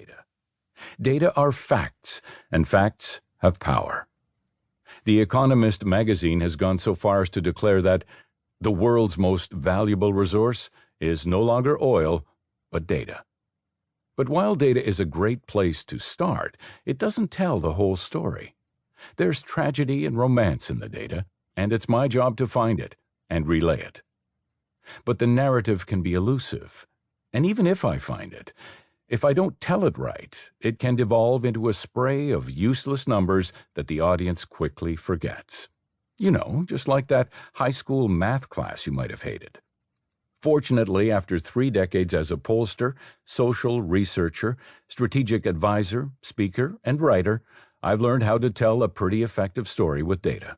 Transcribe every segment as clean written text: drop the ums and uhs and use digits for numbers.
data. Data are facts, and facts have power. The Economist magazine has gone so far as to declare that the world's most valuable resource is no longer oil, but data. But while data is a great place to start, it doesn't tell the whole story. There's tragedy and romance in the data, and it's my job to find it and relay it. But the narrative can be elusive, and even if I find it, if I don't tell it right, it can devolve into a spray of useless numbers that the audience quickly forgets. You know, just like that high school math class you might have hated. Fortunately, after 3 decades as a pollster, social researcher, strategic advisor, speaker, and writer, I've learned how to tell a pretty effective story with data.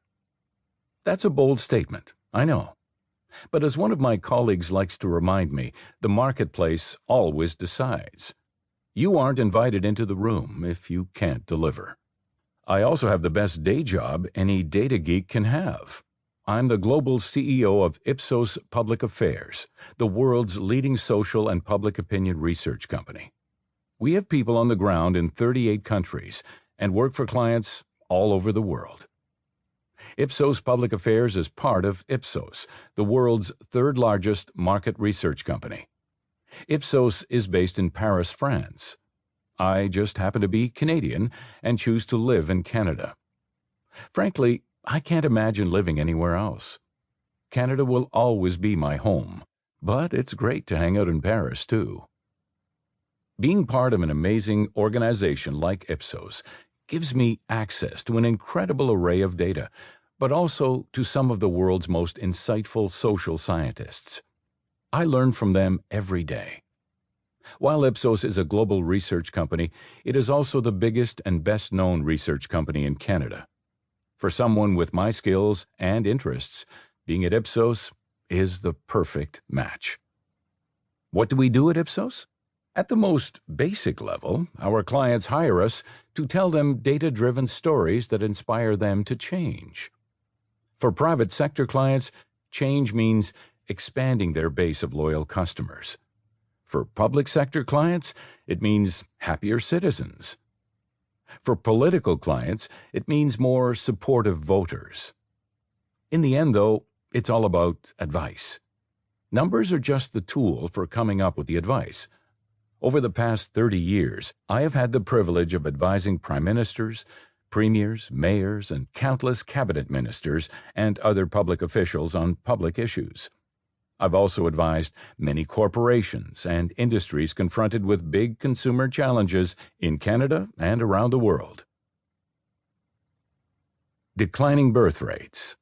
That's a bold statement, I know. But as one of my colleagues likes to remind me, the marketplace always decides. You aren't invited into the room if you can't deliver. I also have the best day job any data geek can have. I'm the global CEO of Ipsos Public Affairs, the world's leading social and public opinion research company. We have people on the ground in 38 countries and work for clients all over the world. Ipsos Public Affairs is part of Ipsos, the world's 3rd largest market research company. Ipsos is based in Paris, France. I just happen to be Canadian and choose to live in Canada. Frankly, I can't imagine living anywhere else. Canada will always be my home, but it's great to hang out in Paris, too. Being part of an amazing organization like Ipsos gives me access to an incredible array of data, but also to some of the world's most insightful social scientists. I learn from them every day. While Ipsos is a global research company, it is also the biggest and best-known research company in Canada. For someone with my skills and interests, being at Ipsos is the perfect match. What do we do at Ipsos? At the most basic level, our clients hire us to tell them data-driven stories that inspire them to change. For private sector clients, change means expanding their base of loyal customers. For public sector clients, it means happier citizens. For political clients, it means more supportive voters. In the end, though, it's all about advice. Numbers are just the tool for coming up with the advice. Over the past 30 years, I have had the privilege of advising prime ministers, premiers, mayors, and countless cabinet ministers and other public officials on public issues. I've also advised many corporations and industries confronted with big consumer challenges in Canada and around the world. Declining birth rates.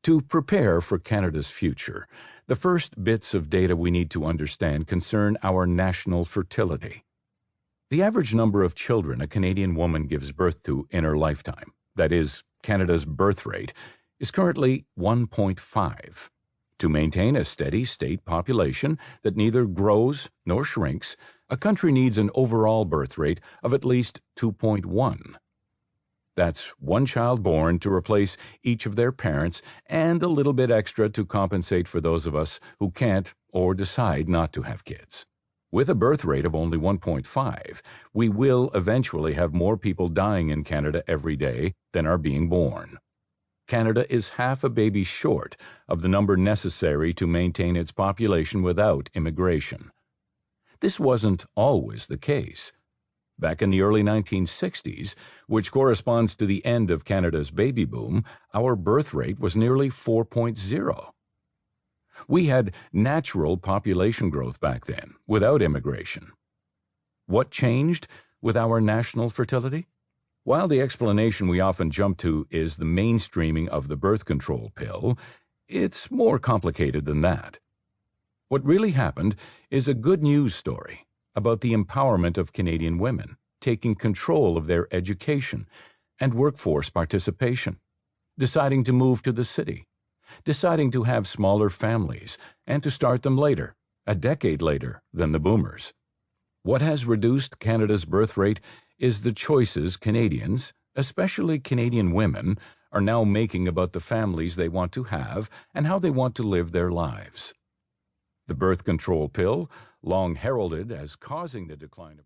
To prepare for Canada's future, the first bits of data we need to understand concern our national fertility. The average number of children a Canadian woman gives birth to in her lifetime, that is, Canada's birth rate, is currently 1.5. To maintain a steady state population that neither grows nor shrinks, a country needs an overall birth rate of at least 2.1. That's one child born to replace each of their parents and a little bit extra to compensate for those of us who can't or decide not to have kids. With a birth rate of only 1.5, we will eventually have more people dying in Canada every day than are being born. Canada is half a baby short of the number necessary to maintain its population without immigration. This wasn't always the case. Back in the early 1960s, which corresponds to the end of Canada's baby boom, our birth rate was nearly 4.0. We had natural population growth back then, without immigration. What changed with our national fertility? While the explanation we often jump to is the mainstreaming of the birth control pill, it's more complicated than that. What really happened is a good news story about the empowerment of Canadian women, taking control of their education and workforce participation, deciding to move to the city, deciding to have smaller families and to start them later, a decade later than the boomers. What has reduced Canada's birth rate is the choices Canadians, especially Canadian women, are now making about the families they want to have and how they want to live their lives. The birth control pill, long heralded as causing the decline of